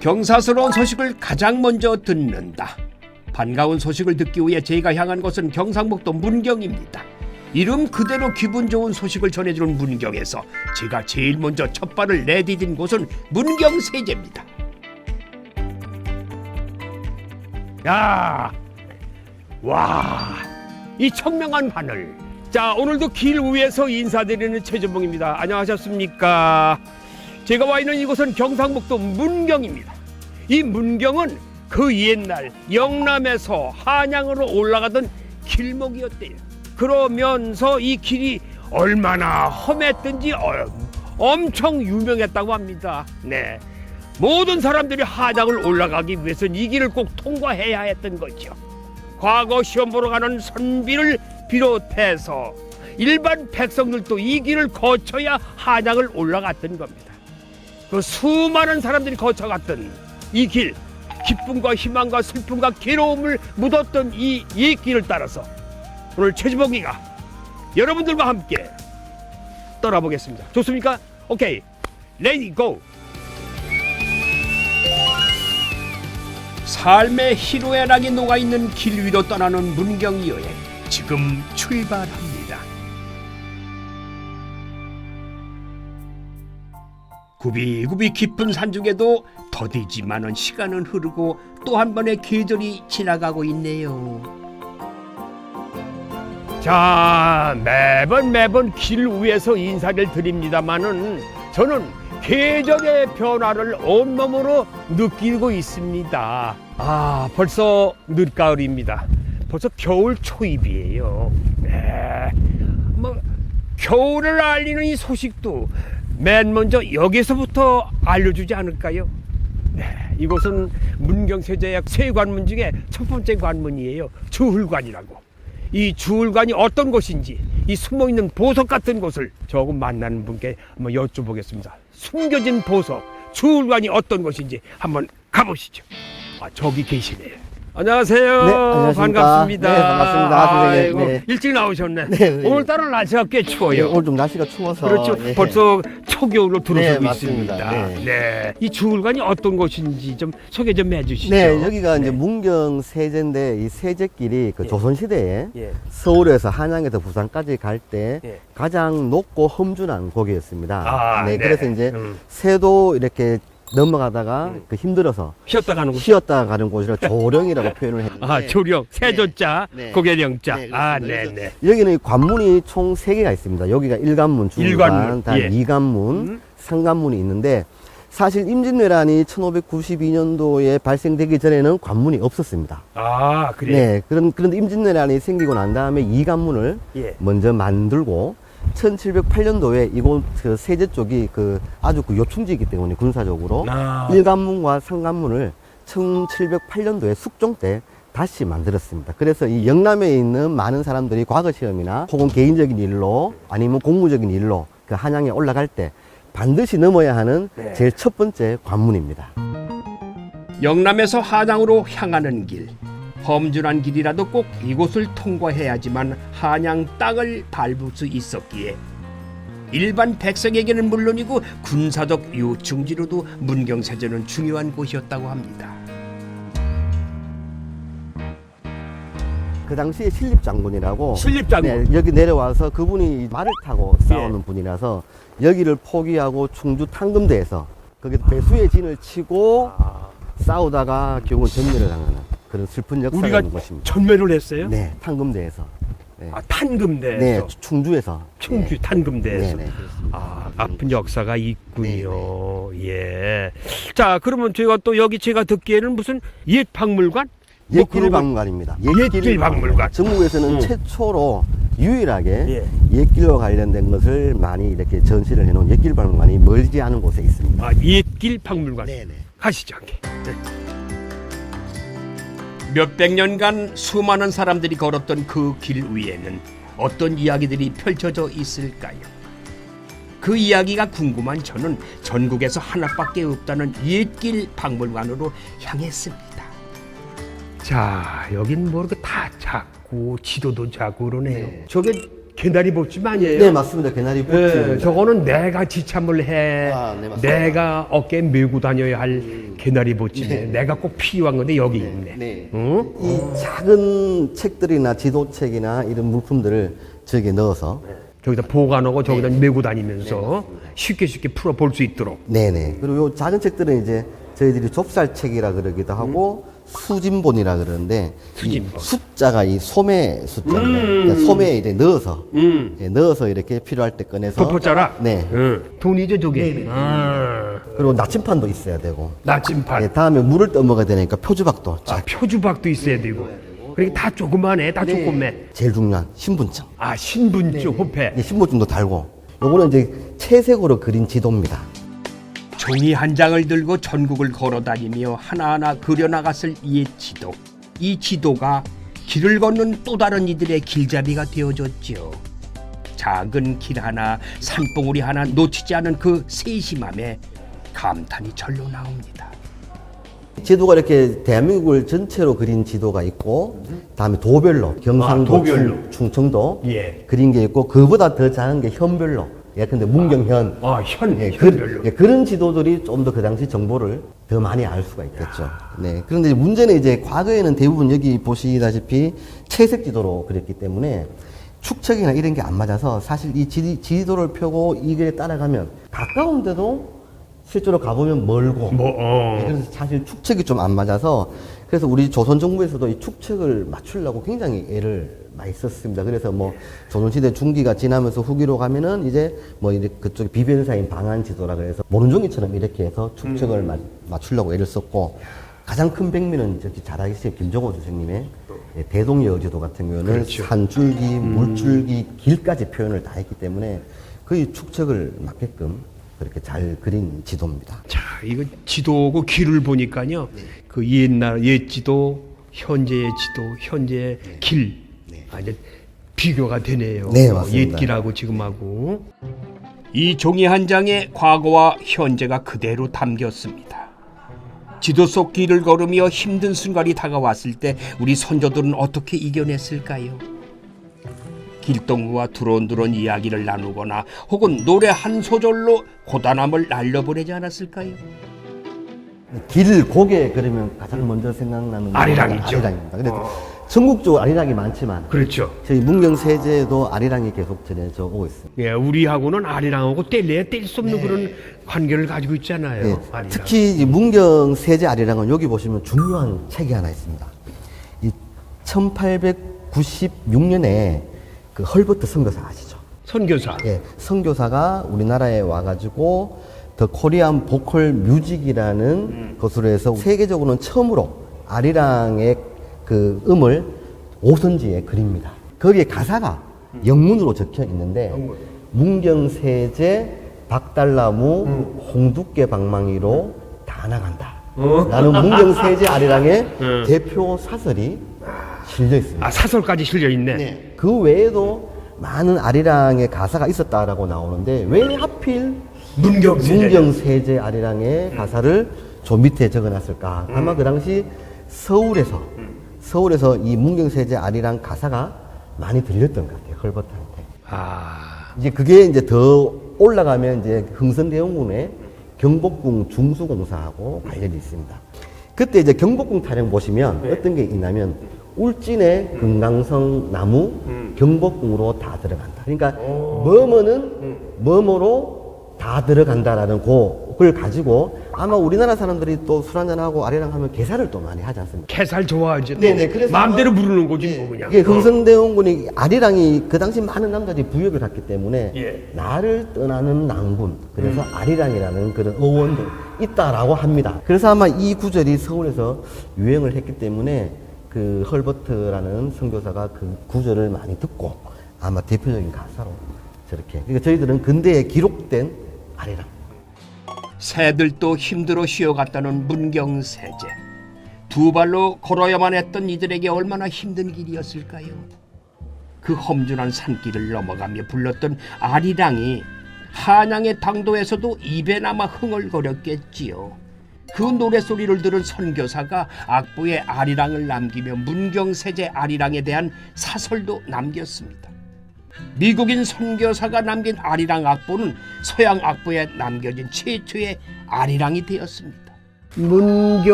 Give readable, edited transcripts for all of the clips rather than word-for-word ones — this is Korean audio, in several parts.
경사스러운 소식을 가장 먼저 듣는다. 반가운 소식을 듣기 위해 제가 향한 곳은 경상북도 문경입니다. 이름 그대로 기분 좋은 소식을 전해주는 문경에서 제가 제일 먼저 첫 발을 내디딘 곳은 문경세제입니다. 야, 와, 이 청명한 하늘. 자, 오늘도 길 위에서 인사드리는 최전봉입니다. 안녕하셨습니까? 제가 와 있는 이곳은 경상북도 문경입니다. 이 문경은 그 옛날 영남에서 한양으로 올라가던 길목이었대요. 그러면서 이 길이 얼마나 험했든지 엄청 유명했다고 합니다. 네, 모든 사람들이 한양을 올라가기 위해서는 이 길을 꼭 통과해야 했던 거죠. 과거 시험 보러 가는 선비를 비롯해서 일반 백성들도 이 길을 거쳐야 한양을 올라갔던 겁니다. 그 수많은 사람들이 거쳐갔던 이 길, 기쁨과 희망과 슬픔과 괴로움을 묻었던 이 길을 따라서 오늘 최주봉이가 여러분들과 함께 떠나보겠습니다. 좋습니까? 오케이, 레디 고! 삶의 희로애락이 녹아있는 길 위로 떠나는 문경 여행, 지금 출발합니다. 굽이굽이 깊은 산중에도 더디지만은 시간은 흐르고 또 한 번의 계절이 지나가고 있네요. 자, 매번 길 위에서 인사를 드립니다마는 저는 계절의 변화를 온몸으로 느끼고 있습니다. 아, 벌써 늦가을입니다. 벌써 겨울 초입이에요. 네, 겨울을 알리는 이 소식도 맨 먼저 여기서부터 알려주지 않을까요? 네, 이곳은 문경세제약 세 관문 중에 첫 번째 관문이에요. 주hul관이라고. 이 주hul관이 어떤 곳인지, 이 숨어있는 보석 같은 곳을 조금 만나는 분께 한번 여쭤보겠습니다. 숨겨진 보석, 주hul관이 어떤 곳인지 한번 가보시죠. 아, 저기 계시네요. 안녕하세요. 네, 안녕하십니까. 반갑습니다. 네, 반갑습니다. 선생님. 아이고, 네. 일찍 나오셨네. 네. 오늘따라 날씨가 꽤 추워요. 네, 오늘 좀 날씨가 추워서. 그렇죠. 예. 벌써 초겨울로 들어서고 네, 있습니다. 맞습니다. 네. 네. 이 주hul관이 어떤 곳인지 좀 소개 좀 해주시죠. 네, 여기가 네. 이제 문경 세제인데 이 세제길이 그 예. 조선시대에 예. 서울에서 한양에서 부산까지 갈 때 예. 가장 높고 험준한 곡이었습니다. 아, 네. 그래서 이제 음. 새도 이렇게 넘어가다가 그 힘들어서 쉬었다 가는 곳. 쉬었다 가는 곳이라 조령이라고 표현을 했는데 아, 조령, 세조자, 네. 고개령자. 네, 아, 그렇습니다. 네, 네. 여기는 관문이 총 3개가 있습니다. 여기가 1관문, 일관문, 주hul관, 다 예. 2관문, 3관문이 있는데 사실 임진왜란이 1592년도에 발생되기 전에는 관문이 없었습니다. 아, 그래요? 네, 그런데 임진왜란이 생기고 난 다음에 2관문을 예. 먼저 만들고 1708년도에 이곳 그 세제 쪽이 아주 요충지이기 때문에 군사적으로 아. 1관문과 3관문을 1708년도에 숙종 때 다시 만들었습니다. 그래서 이 영남에 있는 많은 사람들이 과거 시험이나 혹은 개인적인 일로 아니면 공무적인 일로 그 한양에 올라갈 때 반드시 넘어야 하는 네. 제일 첫 번째 관문입니다. 영남에서 한양으로 향하는 길. 험준한 길이라도 꼭 이곳을 통과해야지만 한양 땅을 밟을 수 있었기에 일반 백성에게는 물론이고 군사적 요충지로도 문경세제는 중요한 곳이었다고 합니다. 그 당시에 신립장군이라고 신립장군. 네, 여기 내려와서 그분이 말을 타고 싸우는 분이라서 여기를 포기하고 충주 탕금대에서 거기 배수의 진을 치고 싸우다가 결국은 전멸을 당하는 그런 슬픈 역사가 우리가 있는 곳입니다. 전멸을 했어요? 네, 탕금대에서. 네, 아, 탄금대에서. 네, 충주에서. 충주 네. 탄금대에서. 네, 네, 그렇습니다. 아, 아픈 역사가 있군요. 예. 자, 그러면 제가 또 여기 제가 듣기에는 무슨 옛 박물관? 뭐 그런 옛길박물관입니다. 옛길박물관. 전국에서는 최초로 유일하게 예. 옛길과 관련된 것을 많이 이렇게 전시를 해놓은 옛길박물관이 멀지 않은 곳에 있습니다. 아, 옛길 박물관. 네네. 가시죠. 네. 몇백 년간 수많은 사람들이 걸었던 그 길 위에는 어떤 이야기들이 펼쳐져 있을까요? 그 이야기가 궁금한 저는 전국에서 하나밖에 없다는 옛길 박물관으로 향했습니다. 자, 여긴 뭐 이렇게 다 작고 지도도 작고 그러네요. 네. 저게 개나리 보침 아니에요? 네, 맞습니다. 개나리 보침. 네, 저거는 내가 지참을 해. 아, 네, 맞습니다. 내가 어깨에 메고 다녀야 할 개나리 보침에 내가 꼭 필요한 건데 여기 있네. 네. 응? 이 작은 책들이나 지도책이나 이런 물품들을 저기에 넣어서 저기다 보관하고 저기다 메고 다니면서 쉽게 풀어 볼 수 있도록. 네네. 그리고 요 작은 책들은 이제 저희들이 좁쌀책이라 그러기도 하고 수진본이라 그러는데 수진본. 이 숫자가 이 소매 숫자입니다. 그러니까 소매에 이제 넣어서 예, 넣어서 이렇게 필요할 때 꺼내서 덮어짜라. 네. 응. 돈이죠 저게. 그리고 나침판도 있어야 되고. 나침판. 예, 다음에 물을 떠먹어야 되니까 표주박도 아, 표주박도 있어야 되고. 그러니까 다 조그만해, 다 조그매. 제일 중요한 신분증. 아, 신분증, 호패. 이 신분증도 달고. 요거는 이제 채색으로 그린 지도입니다. 종이 한 장을 들고 전국을 걸어다니며 하나하나 그려나갔을 이의 지도. 이 지도가 길을 걷는 또 다른 이들의 길잡이가 되어줬지요. 작은 길 하나, 산봉우리 하나 놓치지 않은 그 세심함에 감탄이 절로 나옵니다. 지도가 이렇게 대한민국을 전체로 그린 지도가 있고, 다음에 도별로 경상도, 도별로. 충청도 예. 그린 게 있고, 그보다 더 작은 게 현별로. 예컨대 문경현. 아, 예, 현별로. 그런 지도들이 좀 더 그 당시 정보를 더 많이 알 수가 있겠죠. 네. 그런데 문제는 이제 과거에는 대부분 여기 보시다시피 채색 지도로 그렸기 때문에 축척이나 이런 게 안 맞아서 사실 이 지도를 펴고 이 길에 따라가면 가까운데도 실제로 가보면 멀고. 네, 그래서 사실 축척이 좀 안 맞아서 그래서 우리 조선 정부에서도 이 축척을 맞추려고 굉장히 애를 많이 썼습니다. 그래서 뭐 조선시대 중기가 지나면서 후기로 가면은 이제 뭐 이렇게 그쪽 비변사인 방한지도라 그래서 모른종이처럼 이렇게 해서 축척을 맞추려고 애를 썼고 가장 큰 백미는 저기 잘 아시죠? 김종호 선생님의 예, 대동여지도 같은 경우는 그렇죠. 산줄기, 물줄기, 길까지 표현을 다 했기 때문에 거의 축척을 맞게끔 그렇게 잘 그린 지도입니다. 자, 이거 지도고 길을 보니까요. 그 옛날 옛 지도, 현재의 지도, 현재의 길. 이제 비교가 되네요. 네, 맞습니다. 옛 길하고 지금하고. 이 종이 한 장에 과거와 현재가 그대로 담겼습니다. 지도 속 길을 걸으며 힘든 순간이 다가왔을 때 우리 선조들은 어떻게 이겨냈을까요? 길동무와 두런두런 이야기를 나누거나 혹은 노래 한 소절로 고단함을 날려보내지 않았을까요? 길 고개 그러면 가장 먼저 생각나는 아리랑이죠. 아리랑입니다. 그래서 전국적으로 아리랑이 많지만 그렇죠. 저희 문경세제도 아리랑이 계속 전해져 오고 있습니다. 예, 우리하고는 아리랑하고 뗄래야 뗄 수 없는 그런 관계를 가지고 있잖아요. 네, 아리랑. 특히 이 문경세제 아리랑은 여기 보시면 중요한 책이 하나 있습니다. 이 1896년에 그 헐버트 선교사 아시죠? 선교사. 예, 선교사가 우리나라에 와가지고 더 코리안 보컬 뮤직이라는 것으로 해서 세계적으로는 처음으로 아리랑의 그 음을 오선지에 그립니다. 거기에 가사가 영문으로 적혀 있는데 문경세제 박달나무 홍두깨 방망이로 다 나간다. 라는 문경세제 아리랑의 대표 사설이 실려 있습니다. 아, 사설까지 실려 있네. 그 외에도 많은 아리랑의 가사가 있었다라고 나오는데 왜 하필 문경세제 아리랑의 가사를 저 밑에 적어놨을까? 아마 그 당시 서울에서 이 문경세제 아리랑 가사가 많이 들렸던 것 같아요. 헐버트한테. 아, 이제 그게 이제 더 올라가면 이제 흥선대원군의 경복궁 중수공사하고 관련이 있습니다. 그때 이제 경복궁 타령 보시면 어떤 게 있냐면 울진의 금강성 나무 경복궁으로 다 들어간다. 그러니까 뭐뭐로 다 들어간다라는 그걸 가지고 아마 우리나라 사람들이 또 술 한잔하고 아리랑 하면 개사를 또 많이 하지 않습니까? 개살 좋아하지. 네네, 그래서 마음대로 부르는 거지 뭐 그냥. 이게 흥선대원군이 아리랑이 그 당시 많은 남자들이 부역을 갖기 때문에 예. 나를 떠나는 낭군 그래서 아리랑이라는 그런 어원도 있다라고 합니다. 그래서 아마 이 구절이 서울에서 유행을 했기 때문에 그 헐버트라는 선교사가 그 구절을 많이 듣고 아마 대표적인 가사로 저렇게. 그러니까 저희들은 근대에 기록된 아리랑. 새들도 힘들어 쉬어갔다는 문경세제. 두 발로 걸어야만 했던 이들에게 얼마나 힘든 길이었을까요? 그 험준한 산길을 넘어가며 불렀던 아리랑이 한양의 당도에서도 입에 남아 흥얼거렸겠지요. 그 노래소리를 들은 선교사가 악보에 아리랑을 남기며 문경세제 아리랑에 대한 사설도 남겼습니다. 미국인 선교사가 남긴 아리랑 악보는 서양 악보에 남겨진 최초의 아리랑이 되었습니다.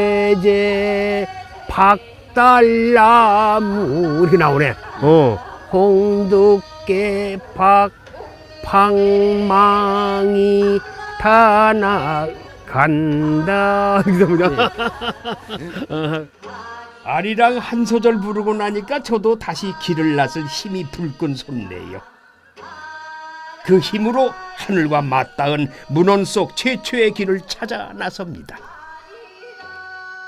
문경세제 박달나무 이렇게 나오네. 홍두깨 박팡망이 다 나간다. 아리랑 한 소절 부르고 나니까 저도 다시 길을 나설 힘이 불끈 솟네요. 그 힘으로 하늘과 맞닿은 문헌 속 최초의 길을 찾아 나섭니다.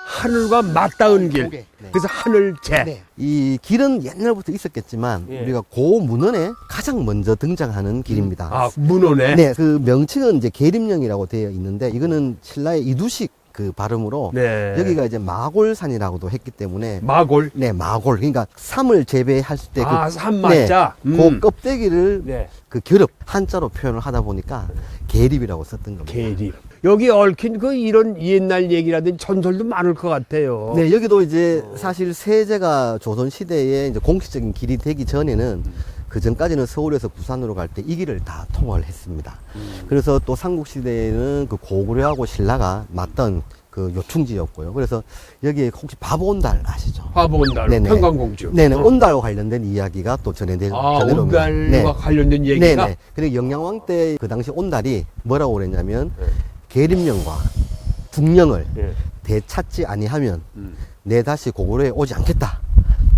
하늘과 맞닿은 길. 네. 그래서 하늘제. 네. 이 길은 옛날부터 있었겠지만 예. 우리가 고문헌에 가장 먼저 등장하는 길입니다. 아, 문헌에. 네, 그 명칭은 이제 계림령이라고 되어 있는데 이거는 신라의 이두식 그 발음으로 네. 여기가 이제 마골산이라고도 했기 때문에 마골. 네, 마골. 그러니까 삼을 재배할 때 아, 삼마자. 그 껍데기를 네. 그 결합 한자로 표현을 하다 보니까 계립이라고 썼던 겁니다. 계리. 여기 얽힌 그 이런 옛날 얘기라든지 전설도 많을 것 같아요. 네, 여기도 이제 사실 세제가 조선 시대에 이제 공식적인 길이 되기 전에는 그 전까지는 서울에서 부산으로 갈 때 이 길을 다 통과를 했습니다. 그래서 또 삼국 시대에는 그 고구려하고 신라가 맞던 그 요충지였고요. 그래서 여기에 혹시 바보온달 아시죠? 화보온달, 네네. 평강공주. 네네, 온달과 관련된 이야기가 또 전해옵니다. 온달과 관련된 얘기가. 네네. 그리고 영양왕 때 그 당시 온달이 뭐라고 그랬냐면 계림령과 북령을 네. 되찾지 아니하면 내 다시 고구려에 오지 않겠다.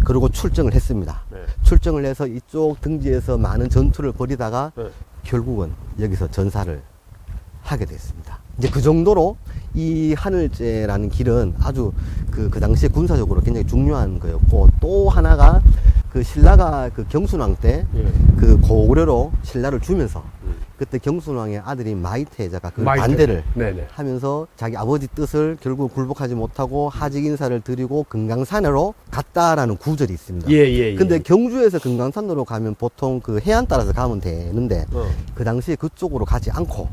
그리고 출정을 했습니다. 네. 출정을 해서 이쪽 등지에서 많은 전투를 벌이다가 네. 결국은 여기서 전사를 하게 됐습니다. 이제 그 정도로 이 하늘제라는 길은 아주 그 당시에 군사적으로 굉장히 중요한 거였고, 또 하나가 그 신라가 그 경순왕 때 그 고구려로 신라를 주면서 그때 경순왕의 아들인 마이태자가 그 반대를 네네. 하면서 자기 아버지 뜻을 결국 굴복하지 못하고 하직 인사를 드리고 금강산으로 갔다라는 구절이 있습니다. 예. 근데 경주에서 금강산으로 가면 보통 그 해안 따라서 가면 되는데 그 당시에 그쪽으로 가지 않고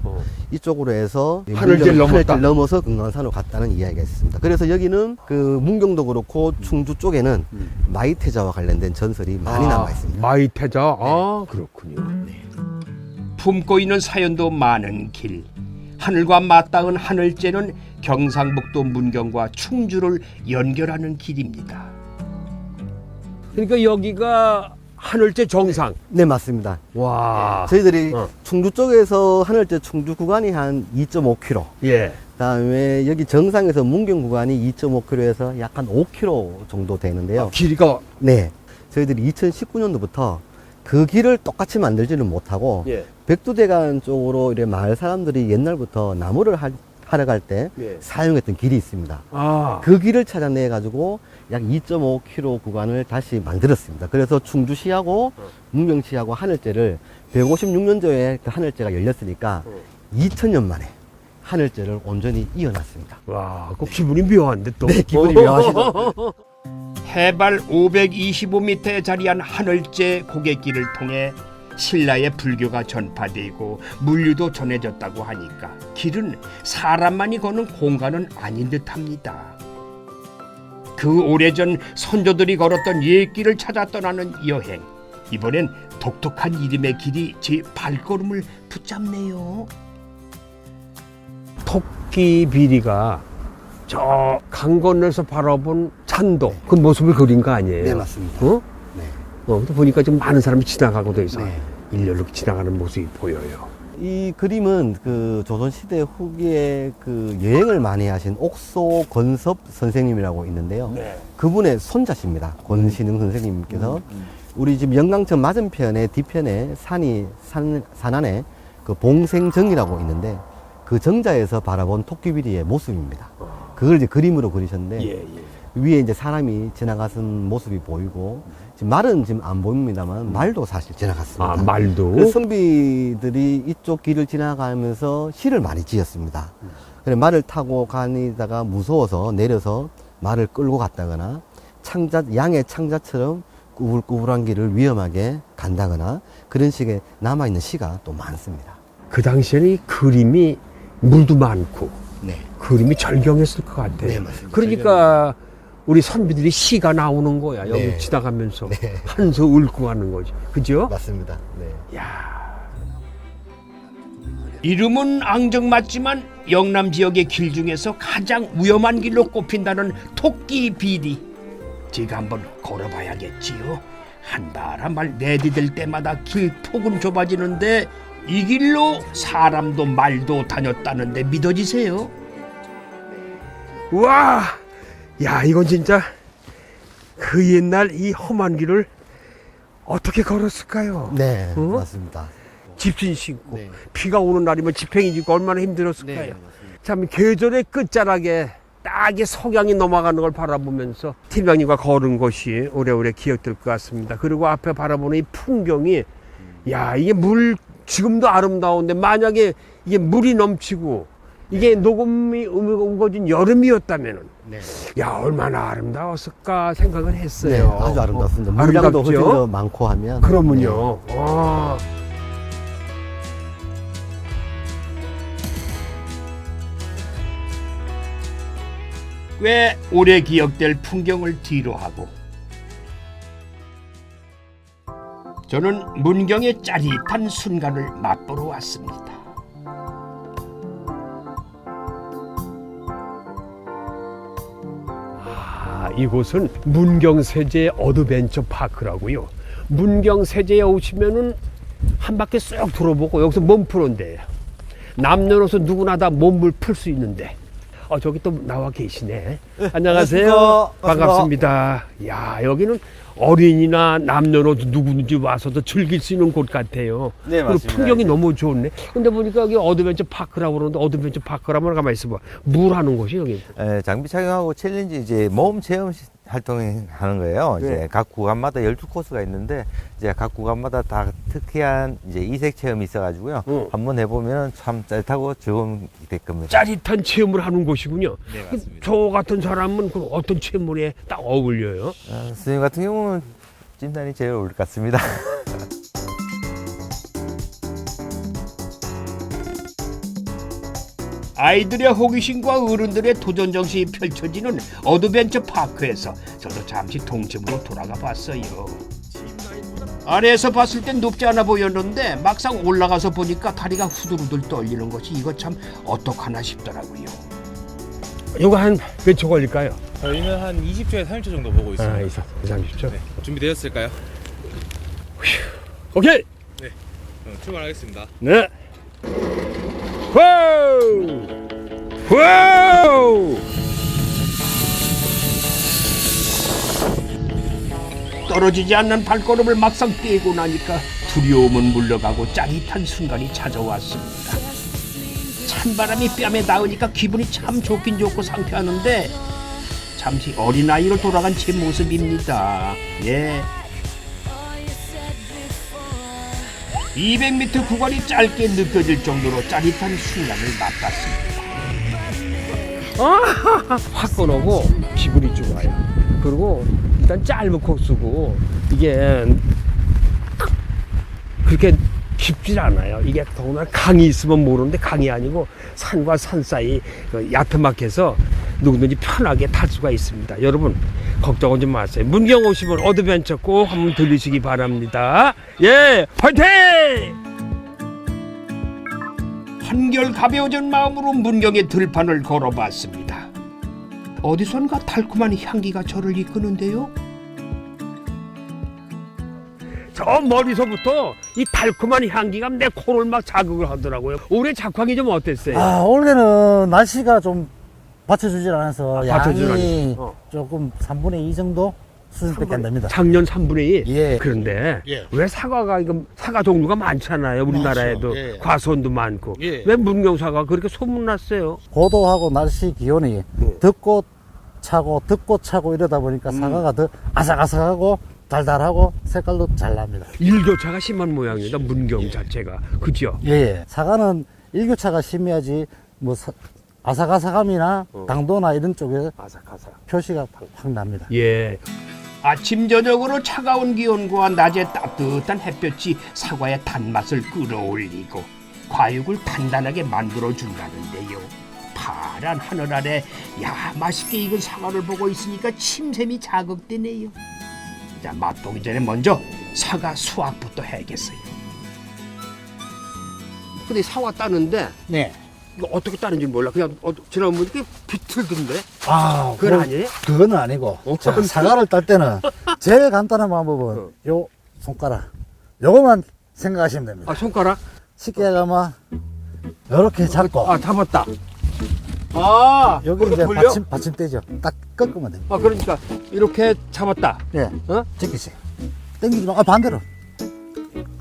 이쪽으로 해서 하늘제를 넘어서 금강산으로 갔다는 이야기가 있습니다. 그래서 여기는 그 문경도 그렇고 충주 쪽에는 마이태자와 관련된 전설이 많이 남아 있습니다. 마이태자. 아, 그렇군요. 품고 있는 사연도 많은 길. 하늘과 맞닿은 하늘제는 경상북도 문경과 충주를 연결하는 길입니다. 그러니까 여기가 하늘제 정상. 네, 맞습니다. 와. 저희들이 충주 쪽에서 하늘제 충주 구간이 한 2.5km. 예. 그다음에 여기 정상에서 문경 구간이 2.5km에서 약 한 5km 정도 되는데요. 길이가. 네. 저희들이 2019년도부터 그 길을 똑같이 만들지는 못하고 예. 백두대간 쪽으로 이래 마을 사람들이 옛날부터 나무를 하러 갈 때 예. 사용했던 길이 있습니다. 아. 그 길을 찾아내 가지고 약 2.5km 구간을 다시 만들었습니다. 그래서 충주시하고 문경시하고 하늘제를 156년도에 그 하늘제가 열렸으니까 2000년 만에 하늘제를 온전히 이어놨습니다. 와, 그 기분이 묘한데 또. 네, 기분이 묘하시죠. 해발 525m에 자리한 하늘제 고갯길을 통해 신라의 불교가 전파되고 물류도 전해졌다고 하니까 길은 사람만이 걷는 공간은 아닌 듯합니다. 그 오래전 선조들이 걸었던 옛길을 찾아 떠나는 여행. 이번엔 독특한 이름의 길이 제 발걸음을 붙잡네요. 토끼 비리가 저 강 건너서 바라본 찬도 그 모습을 그린 거 아니에요? 네, 맞습니다. 어? 네. 근데 보니까 좀 많은 사람이 지나가고도 해서 네. 일렬로 지나가는 모습이 보여요. 이 그림은 그 조선시대 후기에 그 여행을 많이 하신 옥소 권섭 선생님이라고 있는데요. 네. 그분의 손자십니다. 권신흥 선생님께서 우리 지금 영광천 맞은편에 뒤편에 산 안에 그 봉생정이라고 있는데 그 정자에서 바라본 토끼비리의 모습입니다. 그걸 이제 그림으로 그리셨는데 예. 위에 이제 사람이 지나가는 모습이 보이고 지금 말은 지금 안 보입니다만 말도 사실 지나갔습니다. 아, 말도. 그 선비들이 이쪽 길을 지나가면서 시를 많이 지었습니다. 그래 말을 타고 가니다가 무서워서 내려서 말을 끌고 갔다거나 양의 창자처럼 꾸불꾸불한 길을 위험하게 간다거나 그런 식의 남아있는 시가 또 많습니다. 그 당시에는 이 그림이 물도 많고 네. 그림이 절경했을 것 같아요. 네, 맞습니다. 그러니까 우리 선비들이 시가 나오는 거야. 여기 네. 지나가면서 네. 한소 읊고 가는 거지. 그죠? 맞습니다. 네. 이름은 앙증맞지만 영남 지역의 길 중에서 가장 위험한 길로 꼽힌다는 토끼 비디. 제가 한번 걸어봐야겠지요. 한발 내디딜 때마다 길 폭은 좁아지는데 이 길로 사람도 말도 다녔다는데 믿어지세요? 와, 야 이건 진짜 그 옛날 이 험한 길을 어떻게 걸었을까요? 네, 어? 맞습니다. 집신 신고 네. 비가 오는 날이면 지팽이 지고 얼마나 힘들었을까요? 참 계절의 끝자락에 딱이 석양이 넘어가는 걸 바라보면서 팀장님과 걸은 것이 오래오래 기억될 것 같습니다. 그리고 앞에 바라보는 이 풍경이 야 이게 물 지금도 아름다운데 만약에 이게 물이 넘치고 이게 녹음이 우거진 여름이었다면은 네. 야 얼마나 아름다웠을까 생각을 네, 했어요. 아주 아름답습니다. 물량도 아름답죠? 훨씬 더 많고 하면. 그러면요. 와. 꽤 오래 기억될 풍경을 뒤로하고 저는 문경의 짜릿한 순간을 맛보러 왔습니다. 이곳은 문경세제 어드벤처 파크라고요. 문경세제에 오시면은 한 바퀴 쏙 돌아보고 여기서 몸 푸는 데예요. 남녀노소 누구나 다 몸을 풀 수 있는데. 저기 또 나와 계시네. 안녕하세요. 반갑습니다. 야, 여기는 어린이나 남녀노소 누구든지 와서도 즐길 수 있는 곳 같아요. 네, 그리고 맞습니다. 풍경이 너무 좋네. 근데 보니까 여기 어드벤처 파크라고 그러는데 어드벤처 파크라면 가만히 있어봐. 뭘 하는 곳이 여기? 장비 착용하고 챌린지 이제 모험 체험 활동을 하는 거예요. 네. 이제 각 구간마다 12코스가 있는데 이제 각 구간마다 다 특이한 이제 이색 체험이 있어가지고요. 한번 해보면 참 짜릿하고 즐거운 될 겁니다. 짜릿한 체험을 하는 곳이군요. 네, 맞습니다. 저 같은 사람은 그럼 어떤 체험에 딱 어울려요? 선생님 같은 경우는 찜단이 제일 어울릴 것 같습니다. 아이들의 호기심과 어른들의 도전 정신이 펼쳐지는 어드벤처 파크에서 저도 잠시 동점으로 돌아가 봤어요. 아래에서 봤을 땐 높지 않아 보였는데 막상 올라가서 보니까 다리가 후들후들 떨리는 것이 이거 참 어떡하나 싶더라고요. 이거 한 몇 초 걸릴까요? 저희는 한 20초에서 30초 정도 보고 있습니다. 2, 30초. 네, 준비되셨을까요? 오케이! 그럼 출발하겠습니다. 네. 와우! 와우! 떨어지지 않는 발걸음을 막상 떼고 나니까 두려움은 물러가고 짜릿한 순간이 찾아왔습니다. 찬바람이 뺨에 닿으니까 기분이 참 좋긴 좋고 상쾌하는데 잠시 어린아이로 돌아간 제 모습입니다. 예. 200m 구간이 짧게 느껴질 정도로 짜릿한 순간을 맛봤습니다. 확 꺼내고 기분이 좋아요. 그리고 일단 짧은 코스고 이게 그렇게 깊질 않아요. 이게 더구나 강이 있으면 모르는데 강이 아니고 산과 산 사이 야트막해서 누구든지 편하게 탈 수가 있습니다. 여러분 걱정하지 마세요. 문경 오시면 어드벤처 꼭 한번 들리시기 바랍니다. 예, 화이팅! 한결 가벼워진 마음으로 문경의 들판을 걸어봤습니다. 어디선가 달콤한 향기가 저를 이끄는데요. 저 머리서부터 이 달콤한 향기가 내 코를 막 자극을 하더라고요. 올해 작황이 좀 어땠어요? 올해는 날씨가 좀 받쳐주질 않아서 받쳐주질 양이 않아서. 조금 3분의 2 정도 수준밖에 안 됩니다. 작년 3분의 2? 예. 그런데 예. 왜 사과가 이거 사과 종류가 많잖아요. 우리나라에도 많죠. 예. 과수원도 많고. 예. 왜 문경 사과가 그렇게 소문났어요? 고도하고 날씨 기온이 네. 덥고 차고 이러다 보니까 사과가 더 아삭아삭하고 달달하고 색깔도 잘 납니다. 일교차가 심한 모양이다. 문경 자체가. 그죠? 예. 사과는 일교차가 심해야지 뭐 아삭아삭함이나 당도나 이런 쪽에 아삭아삭. 표시가 확 납니다. 예. 아침 저녁으로 차가운 기온과 낮에 따뜻한 햇볕이 사과의 단맛을 끌어올리고 과육을 단단하게 만들어 준다는데요. 파란 하늘 아래 야 맛있게 익은 사과를 보고 있으니까 침샘이 자극되네요. 자, 맛보기 전에 먼저 사과 수확부터 해야겠어요. 근데 사과 따는데 네. 이거 어떻게 따는지 몰라. 그냥 지나면 이렇게 비틀던데. 아, 그건 아니에요? 그건 아니고. 자, 사과를 딸 때는 제일 간단한 방법은 요 손가락. 요거만 생각하시면 됩니다. 아, 손가락? 쉽게 가면 요렇게 잡고 아, 잡았다. 아, 여기 이제 돌려? 받침대죠. 딱 꺾으면 됩니다. 아, 그러니까 이렇게 잡았다. 예. 어? 제끼시. 당기지 마. 아, 반대로.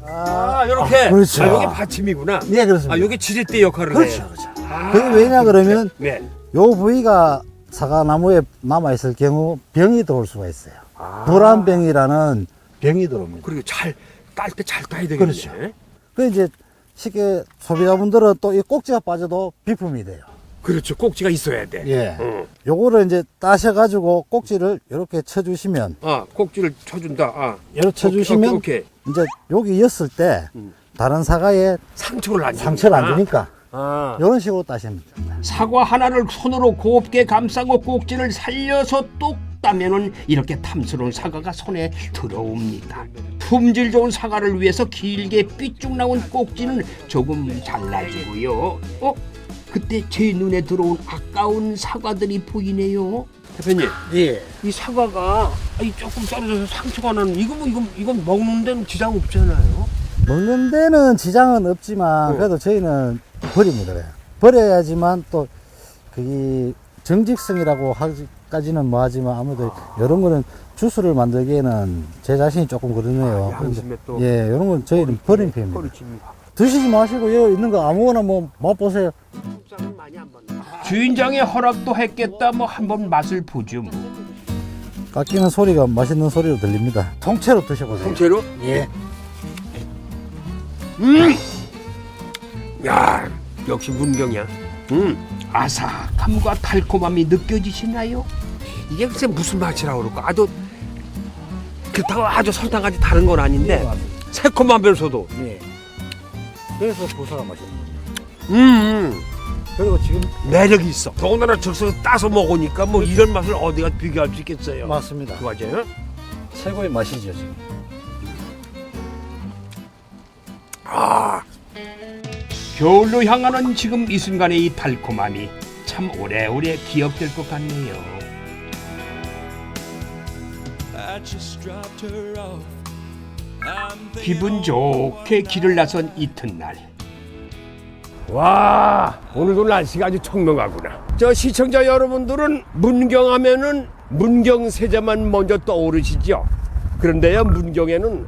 아, 이렇게. 그렇죠. 아, 이게 받침이구나. 예, 그렇습니다. 아, 이게 지렛대 역할을 그렇죠, 해요. 그렇죠. 아, 그게 왜냐 그러면 네. 요 부위가 사과나무에 남아있을 경우 병이 들어올 수가 있어요. 불안병이라는 병이 들어옵니다. 그리고 딸 때 잘 따야 되겠네. 그렇죠. 그 이제 쉽게 소비자분들은 또 이 꼭지가 빠져도 비품이 돼요. 그렇죠. 꼭지가 있어야 돼. 예. 응. 요거를 이제 따셔가지고 꼭지를 이렇게 쳐주시면, 아, 꼭지를 쳐준다. 아. 이렇게 쳐주시면, 오케이. 이제 여기 였을 때, 다른 사과에 상처를 안 주니까. 상처를 안 주니까, 아. 이런 식으로 따시면 됩니다. 사과 하나를 손으로 곱게 감싸고 꼭지를 살려서 똑 따면은 이렇게 탐스러운 사과가 손에 들어옵니다. 품질 좋은 사과를 위해서 길게 삐쭉 나온 꼭지는 조금 잘라주고요. 그때 제 눈에 들어온 아까운 사과들이 보이네요. 대표님, 예. 이 사과가 조금 썰어져서 상처가 나는 이건 먹는 데는 지장 없잖아요. 먹는 데는 지장은 없지만, 그래도 저희는 버립니다. 그래요. 버려야지만 또, 그게 정직성이라고 하기까지는 뭐하지만 아무래도 이런 거는 주스를 만들기에는 제 자신이 조금 그러네요. 양심에 또 예, 이런 건 저희는 버린 편입니다. 버리집니다. 드시지 마시고 여기 있는 거 아무거나 뭐 맛보세요. 주인장의 허락도 했겠다. 뭐 한번 맛을 보죠. 뭐. 깎이는 소리가 맛있는 소리로 들립니다. 통째로 드셔보세요. 통째로? 예. 야, 역시 문경이야. 아삭함과 달콤함이 느껴지시나요? 이게 글쎄 무슨 맛이라고 그럴까? 그렇다고 아주 설탕까지 다른 건 아닌데 새콤하면서도. 예. 그래서 고소가 맛있어요. 그리고 지금 매력이 있어. 더군다나 즉석 따서 먹으니까 뭐 이런 맛을 어디가 비교할 수 있겠어요? 맞습니다. 그 맞아요? 최고의 맛이죠 지금. 겨울로 향하는 지금 이 순간의 이 달콤함이 참 오래오래 기억될 것 같네요. 기분 좋게 길을 나선 이튿날. 와, 오늘도 날씨가 아주 청명하구나. 저 시청자 여러분들은 문경하면은 문경세자만 먼저 떠오르시죠? 그런데요, 문경에는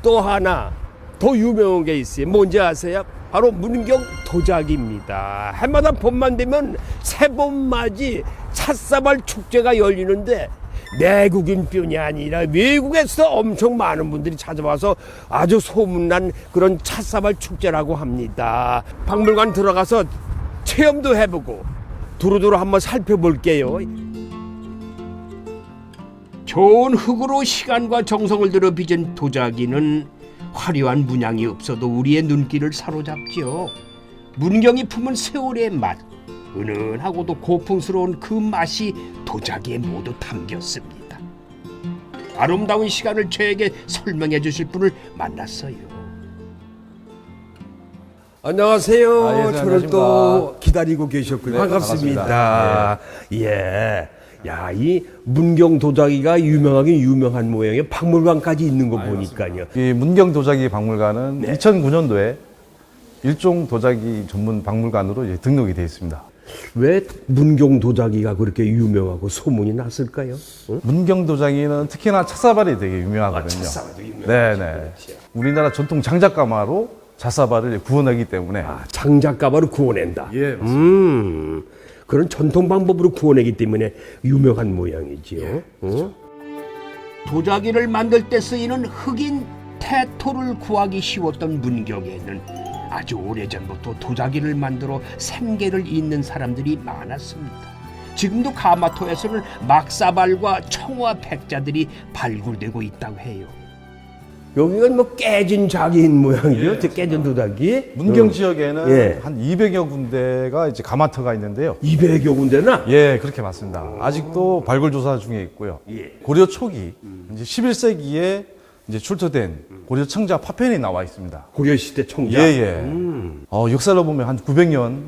또 하나 더 유명한 게 있어요. 뭔지 아세요? 바로 문경 도자기입니다. 해마다 봄만 되면 새봄맞이 찻사발 축제가 열리는데 내국인뿐이 아니라 외국에서 엄청 많은 분들이 찾아와서 아주 소문난 그런 찻사발 축제라고 합니다. 박물관 들어가서 체험도 해보고 두루두루 한번 살펴볼게요. 좋은 흙으로 시간과 정성을 들여 빚은 도자기는 화려한 문양이 없어도 우리의 눈길을 사로잡지요. 문경이 품은 세월의 맛, 은은하고도 고풍스러운 그 맛이 도자기에 모두 담겼습니다. 아름다운 시간을 저에게 설명해 주실 분을 만났어요. 안녕하세요. 아, 예, 저를 안녕하십니까. 또 기다리고 계셨군요. 네, 반갑습니다. 예. 야, 이 문경 도자기가 유명하긴 유명한 모양이에요. 박물관까지 있는 거 보니까요. 이 문경 도자기 박물관은 네. 2009년도에 일종 도자기 전문 박물관으로 이제 등록이 되어 있습니다. 왜 문경 도자기가 그렇게 유명하고 소문이 났을까요? 문경 도자기는 특히나 찻사발이 되게 유명하거든요. 찻사발도 유명하죠. 네네. 우리나라 전통 장작가마로 찻사발을 구워내기 때문에 장작가마로 구워낸다. 예, 맞습니다. 그런 전통 방법으로 구워내기 때문에 유명한 모양이지요. 도자기를 만들 때 쓰이는 흑인 태토를 구하기 쉬웠던 문경에는 아주 오래전부터 도자기를 만들어 생계를 잇는 사람들이 많았습니다. 지금도 가마토에서는 막사발과 청화 백자들이 발굴되고 있다고 해요. 여기가 뭐 깨진 자기인 모양이죠. 깨진 도자기. 문경 지역에는 예. 한 200여 군데가 이제 가마터가 있는데요. 200여 군데나? 예, 그렇게 맞습니다. 아직도 발굴 조사 중에 있고요. 예. 고려 초기 이제 11세기에 이제 출토된 고려 청자 파편이 나와 있습니다. 고려시대 청자. 예, 예. 역사로 보면 한 900년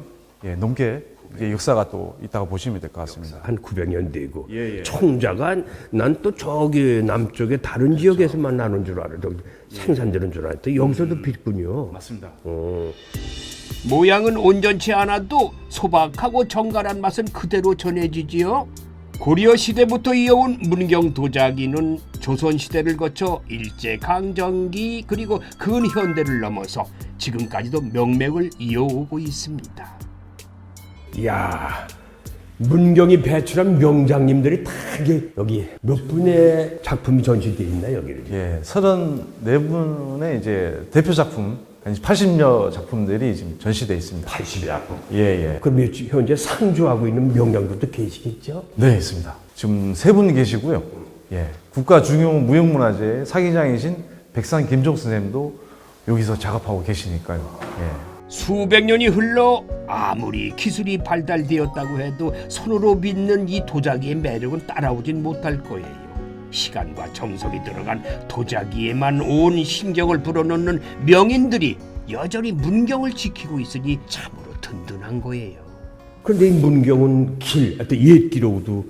넘게 이게 역사가 또 있다고 보시면 될 것 같습니다. 한 900년 되고. 예, 예. 청자가 난 또 저기 남쪽에 다른 지역에서만 나는 줄 알아. 저기 생산되는 줄 알았더니 여기서도 빚군요. 맞습니다. 모양은 온전치 않아도 소박하고 정갈한 맛은 그대로 전해지지요. 고려 시대부터 이어온 문경 도자기는 조선 시대를 거쳐 일제 강점기 그리고 근현대를 넘어서 지금까지도 명맥을 이어오고 있습니다. 이야, 문경이 배출한 명장님들이 다 이게 여기 몇 분의 작품이 전시되어 있나 여기를? 예, 34분의 이제 대표 작품, 80여 작품들이 지금 전시되어 있습니다. 80여 작품. 예, 예. 그럼 현재 상주하고 있는 명장들도 계시겠죠? 네, 있습니다. 지금 3분 계시고요. 예. 국가 중요 무형문화재 사기장이신 백산 김종 선생님도 여기서 작업하고 계시니까요. 예. 수백 년이 흘러 아무리 기술이 발달되었다고 해도 손으로 빚는 이 도자기의 매력은 따라오진 못할 거예요. 시간과 정성이 들어간 도자기에만 온 신경을 불어넣는 명인들이 여전히 문경을 지키고 있으니 참으로 든든한 거예요. 그런데 이 문경은 길, 하여튼 옛길로도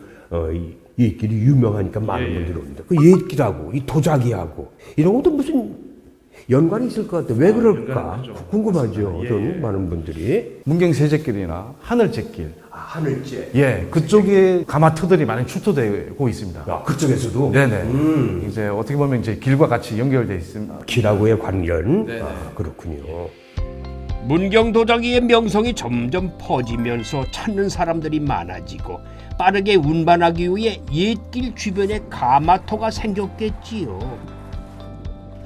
이 옛길이 유명하니까 많은 분들이 옵니다. 그 옛길하고 이 도자기하고 이런 것도 무슨 연관이 있을 것 같아요. 왜 그럴까? 궁금하죠. 어떤 많은 분들이. 문경 세제길이나 하늘제길, 하늘제. 예, 그쪽에 가마터들이 많이 출토되고 있습니다. 아, 그쪽에서도? 네네. 이제 어떻게 보면 이제 길과 같이 연결되어 있습니다. 길하고의 관련? 아, 그렇군요. 문경 도자기의 명성이 점점 퍼지면서 찾는 사람들이 많아지고 빠르게 운반하기 위해 옛길 주변에 가마터가 생겼겠지요.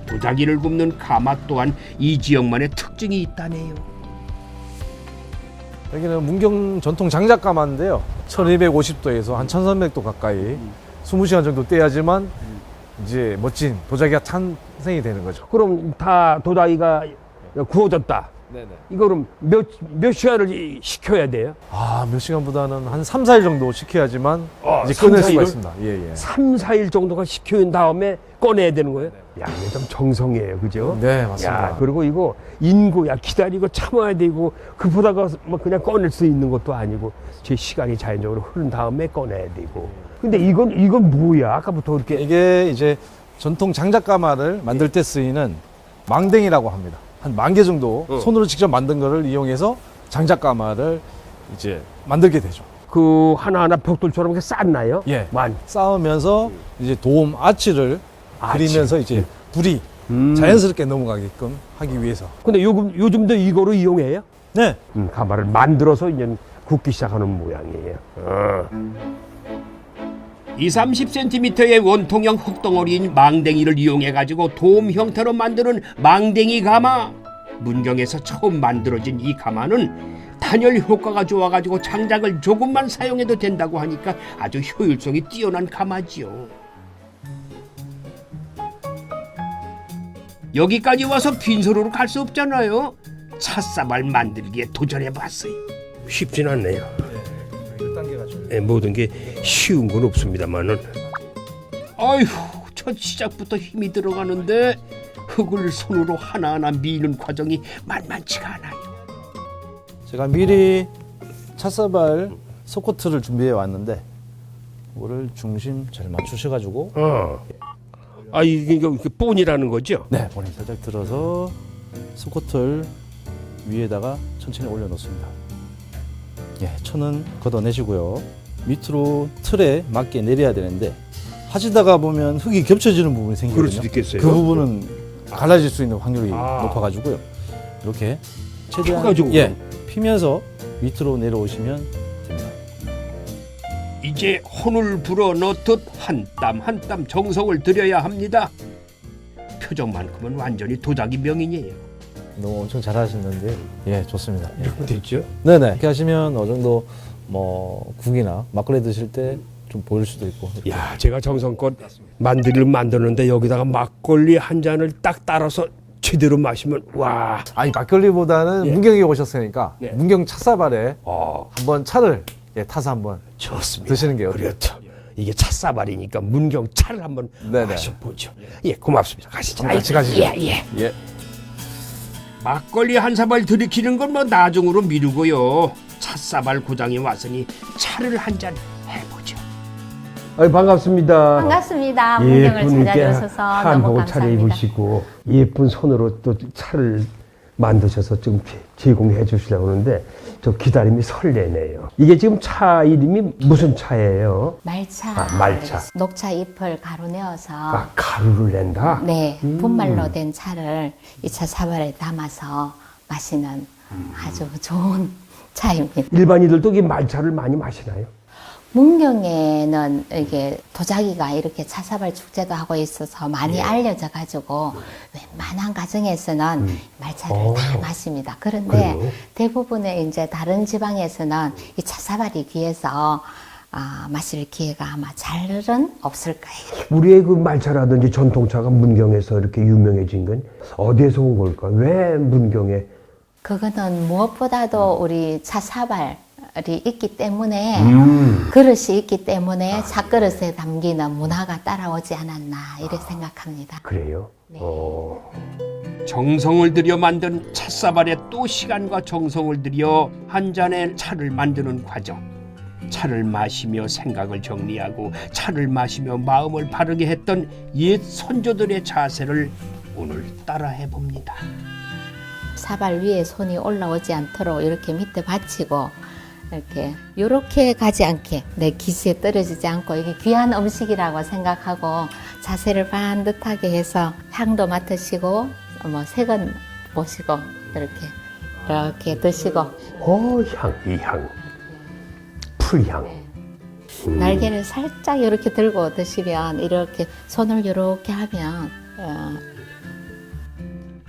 도자기를 굽는 가마 또한 이 지역만의 특징이 있다네요. 여기는 문경 전통 장작가마인데요. 1250도에서 한 1300도 가까이 20시간 정도 떼야지만 이제 멋진 도자기가 탄생이 되는 거죠. 그럼 다 도자기가 구워졌다. 네네. 이거 그럼 몇 시간을 식혀야 돼요? 몇 시간보다는 한 3, 4일 정도 식혀야지만 이제 3, 꺼낼 4일을? 수가 있습니다. 예, 예. 3, 4일 정도가 식혀온 다음에 꺼내야 되는 거예요? 야, 이게 좀 정성이에요. 그죠? 네, 맞습니다. 야, 그리고 이거 인고야 기다리고 참아야 되고 급하다가 뭐 그냥 꺼낼 수 있는 것도 아니고 제 시간이 자연적으로 흐른 다음에 꺼내야 되고. 근데 이건 뭐야? 아까부터 이렇게 이게 이제 전통 장작가마를 만들 때 쓰이는 망댕이라고 합니다. 한 10,000개 정도 손으로 직접 만든 거를 이용해서 장작가마를 이제 만들게 되죠. 그 하나하나 벽돌처럼 이렇게 쌓나요? 예. 만. 쌓으면서 이제 도움 아치를 그리면서 이제 불이 자연스럽게 넘어가게끔 하기 위해서. 근데 요즘도 이거로 이용해요? 네. 가마를 만들어서 이제 굽기 시작하는 모양이에요. 20-30cm의 원통형 흙덩어리인 망댕이를 이용해가지고 도움 형태로 만드는 망댕이 가마. 문경에서 처음 만들어진 이 가마는 단열 효과가 좋아가지고 장작을 조금만 사용해도 된다고 하니까 아주 효율성이 뛰어난 가마지요. 여기까지 와서 빈손으로 갈 수 없잖아요. 찻사발 만들기에 도전해봤어요. 쉽진 않네요. 모든 게 쉬운 건 없습니다만은. 아휴, 첫 시작부터 힘이 들어가는데 흙을 손으로 하나하나 미는 과정이 만만치가 않아요. 제가 미리 찻사발 소코트를 준비해 왔는데 이거를 중심 잘 맞추셔가지고 이게 본이라는 거죠? 네, 본인 살짝 들어서 소코트를 위에다가 천천히 올려놓습니다. 예, 천은 걷어내시고요. 밑으로 틀에 맞게 내려야 되는데 하시다가 보면 흙이 겹쳐지는 부분이 생기거든요. 그럴 수도 있겠어요. 그 부분은 갈라질 수 있는 확률이 높아가지고요. 이렇게 최대한 펴가지고. 피면서 밑으로 내려오시면 됩니다. 이제 혼을 불어넣듯 한 땀 한 땀 정성을 들여야 합니다. 표정만큼은 완전히 도자기 명인이에요. 너무 엄청 잘하시는데 예, 좋습니다. 됐죠? 네네. 이렇게 하시면 어느 정도 뭐 국이나 막걸리 드실 때 좀 보일 수도 있고. 야, 제가 정성껏 만두를 만드는데 여기다가 막걸리 한 잔을 딱 따라서 제대로 마시면 와. 아니 막걸리보다는 문경에 오셨으니까 네. 문경 찻사발에 어, 한번 차를 타서 한번 좋습니다. 드시는 게 어때요? 그렇죠. 이게 찻사발이니까 문경 차를 한번 네네. 마셔보죠. 예, 고맙습니다. 가시죠. 같이 가시죠. 예, 예. 예. 막걸리 한 사발 들이키는 건 뭐 나중으로 미루고요. 찻사발 고장이 왔으니 차를 한 잔 해보죠. 반갑습니다. 반갑습니다. 문경을 찾아주셔서 너무 한복을 감사합니다. 차려입으시고 예쁜 손으로 또 차를 만드셔서 좀 제공해 주시려고 하는데 저 기다림이 설레네요. 이게 지금 차 이름이 무슨 차예요? 말차, 말차. 녹차 잎을 가루 내어서 가루를 낸다? 네, 분말로 된 차를 이 차 사발에 담아서 마시는 아주 좋은 차입니다. 일반인들도 이 말차를 많이 마시나요? 문경에는 이게 도자기가 이렇게 차사발 축제도 하고 있어서 많이 알려져 가지고 웬만한 가정에서는 말차를 다 마십니다. 그런데 그래요? 대부분의 이제 다른 지방에서는 이 차사발이 귀해서 마실 기회가 아마 잘은 없을 거예요. 우리의 그 말차라든지 전통차가 문경에서 이렇게 유명해진 건 어디에서 온 걸까? 왜 문경에? 그거는 무엇보다도 우리 차사발이 있기 때문에 그릇이 있기 때문에 차그릇에 담기는 문화가 따라오지 않았나 이렇게 생각합니다. 그래요? 정성을 들여 만든 찻사발에 또 시간과 정성을 들여 한 잔의 차를 만드는 과정. 차를 마시며 생각을 정리하고 차를 마시며 마음을 바르게 했던 옛 선조들의 자세를 오늘 따라해 봅니다. 사발 위에 손이 올라오지 않도록 이렇게 밑에 받치고 이렇게 가지 않게 내 기시에 떨어지지 않고 이게 귀한 음식이라고 생각하고 자세를 반듯하게 해서 향도 맡으시고 뭐 색은 보시고 이렇게 드시고 이 향. 풀향. 날개를 살짝 이렇게 들고 드시면 이렇게 손을 이렇게 하면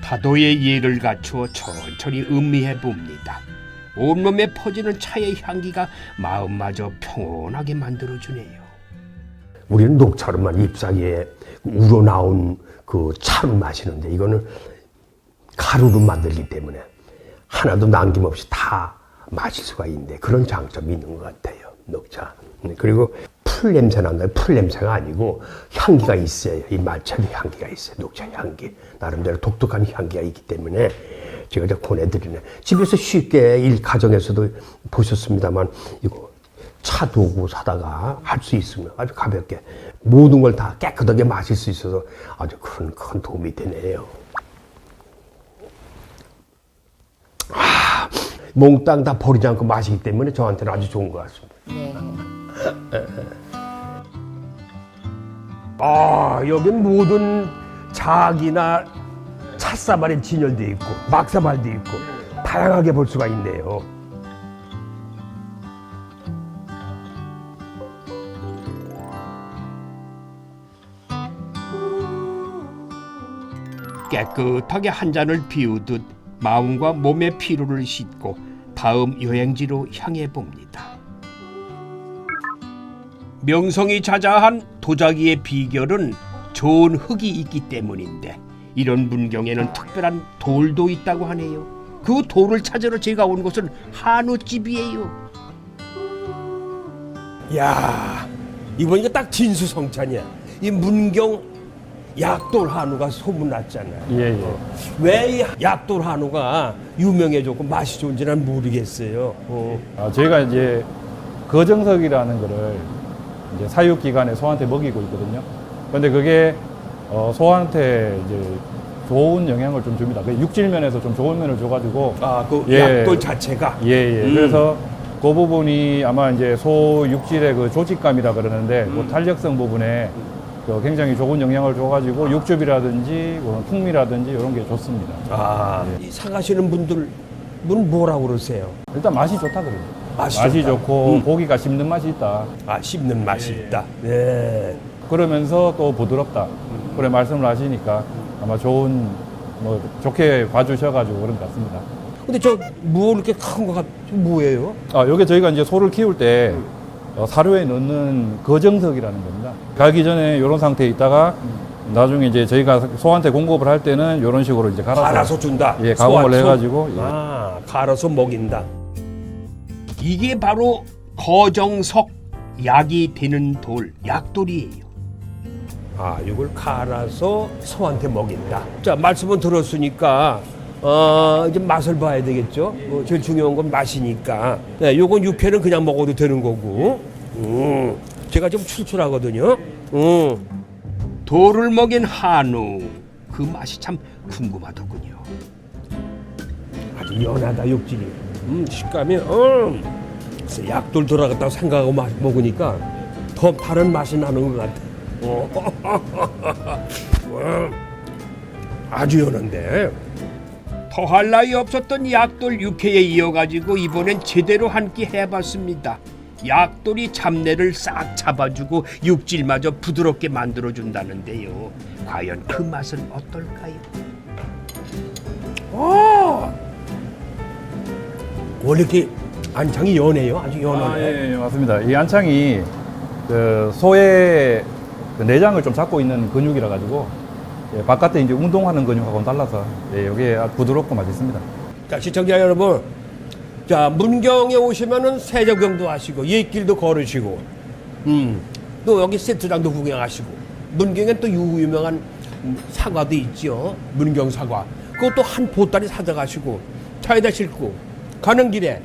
다도의 예를 갖추어 천천히 음미해 봅니다. 온몸에 퍼지는 차의 향기가 마음마저 평온하게 만들어주네요. 우리는 녹차로만 잎사귀에 우러나온 그 차를 마시는데 이거는 가루로 만들기 때문에 하나도 남김없이 다 마실 수가 있는데 그런 장점이 있는 것 같아요. 녹차. 그리고 풀 냄새 난다. 풀 냄새가 아니고 향기가 있어요. 이 말차의 향기가 있어요. 녹차 향기. 나름대로 독특한 향기가 있기 때문에 제가 이제 권해드리네. 집에서 쉽게 일 가정에서도 보셨습니다만 이거 차 도구 사다가 할 수 있으면 아주 가볍게 모든 걸 다 깨끗하게 마실 수 있어서 아주 큰 도움이 되네요. 몽땅 다 버리지 않고 마시기 때문에 저한테는 아주 좋은 것 같습니다. 네. 여긴 모든 작이나 찻사발에 진열되어 있고 막사발도 있고 다양하게 볼 수가 있네요. 깨끗하게 한 잔을 비우듯 마음과 몸의 피로를 씻고 다음 여행지로 향해 봅니다. 명성이 자자한 도자기의 비결은 좋은 흙이 있기 때문인데 이런 문경에는 특별한 돌도 있다고 하네요. 그 돌을 찾으러 제가 온 곳은 한우집이에요. 야, 이번에 딱 진수성찬이야. 이 문경 약돌 한우가 소문났잖아요. 예. 왜 이 약돌 한우가 유명해졌고 맛이 좋은지 난 모르겠어요. 저희가 이제 거정석이라는 거를 이제 사육기관에 소한테 먹이고 있거든요. 그런데 그게 소한테 이제 좋은 영향을 좀 줍니다. 육질면에서 좀 좋은 면을 줘가지고. 그 예. 약돌 자체가? 그래서 그 부분이 아마 이제 소 육질의 그 조직감이라 그러는데 그 탄력성 부분에 굉장히 좋은 영향을 줘가지고 육즙이라든지 풍미라든지 이런 게 좋습니다. 이 사가시는 분들은 뭐라고 그러세요? 일단 맛이 좋다 그러죠. 맛이 좋다. 좋고 고기가 씹는 맛이 있다. 씹는 맛이 있다. 네. 그러면서 또 부드럽다. 그래 말씀을 하시니까 아마 좋게 봐주셔가지고 그런 것 같습니다. 근데 이렇게 큰 거 뭐예요? 여기 저희가 이제 소를 키울 때 사료에 넣는 거정석이라는 겁니다. 갈기 전에 이런 상태에 있다가 나중에 이제 저희가 소한테 공급을 할 때는 이런 식으로 이제 갈아서 준다. 예, 가공을 소환소. 해가지고 예. 아, 갈아서 먹인다. 이게 바로 거정석, 약이 되는 돌, 약돌이에요. 아, 이걸 갈아서 소한테 먹인다. 자, 말씀은 들었으니까 이제 맛을 봐야 되겠죠. 제일 중요한 건 맛이니까. 네, 요건 육회는 그냥 먹어도 되는 거고. 제가 좀 출출하거든요. 돌을 먹인 한우, 그 맛이 참 궁금하더군요. 아주 연하다 육질이. 식감이 그래서 약돌 돌아갔다고 생각하고 먹으니까 더 다른 맛이 나는 것 같아. 아주 연한데 더할 나위 없었던 약돌 육회에 이어가지고 이번엔 제대로 한 끼 해봤습니다. 약돌이 잡내를 싹 잡아주고 육질마저 부드럽게 만들어준다는데요. 과연 그 맛은 어떨까요? 원래 이렇게 안창이 연해요? 아주 연하네. 예, 맞습니다. 이 안창이 그 소의 그 내장을 좀 잡고 있는 근육이라 가지고 예, 바깥에 이제 운동하는 근육하고는 달라서 예, 이게 아주 부드럽고 맛있습니다. 자, 시청자 여러분, 자, 문경에 오시면은 세조경도 하시고 옛길도 걸으시고, 또 여기 세트장도 구경하시고, 문경에 또 유명한 사과도 있죠. 문경 사과. 그것도 한 보따리 사져가시고 차에다 싣고 가는 길에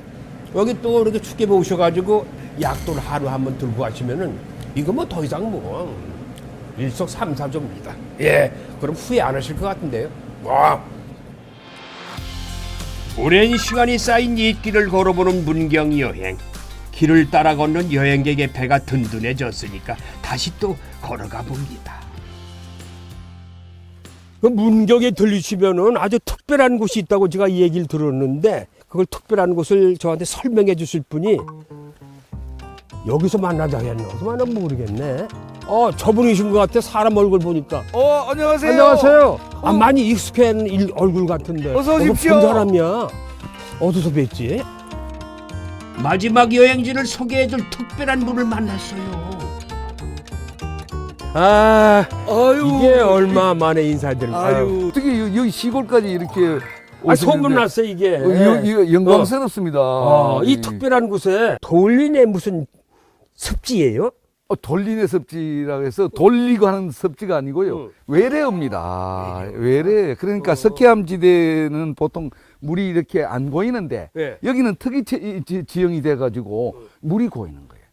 여기 또 이렇게 춥게 오셔가지고 약돌 하루 한번 들고 가시면은 이거 뭐 더 이상 뭐 일석삼사조입니다. 예, 그럼 후회 안 하실 것 같은데요. 와. 오랜 시간이 쌓인 옛길을 걸어보는 문경 여행. 길을 따라 걷는 여행객의 배가 든든해졌으니까 다시 또 걸어가 봅니다. 그 문경에 들리시면은 아주 특별한 곳이 있다고 제가 이 얘기를 들었는데 그걸 특별한 곳을 저한테 설명해 주실 분이 여기서 만나자 했나? 어디서 만나면 모르겠네. 저분이신 것 같아. 사람 얼굴 보니까. 안녕하세요. 안녕하세요. 많이 익숙한 얼굴 같은데. 어서 오십시오. 본 사람이야. 어디서 뵀지? 마지막 여행지를 소개해줄 특별한 분을 만났어요. 이게 얼마 만에 인사드립니까? 어떻게 여기 시골까지 이렇게 소문났어 이게. 영광스럽습니다. 이 특별한 곳에 돌린의 무슨 습지예요? 돌리네 섭지라고 해서 돌리고 하는 섭지가 아니고요. 외래어입니다. 외래. 그러니까 석회암 지대는 보통 물이 이렇게 안 고이는데 네. 여기는 특이 지형이 돼가지고 물이 고이는 거예요.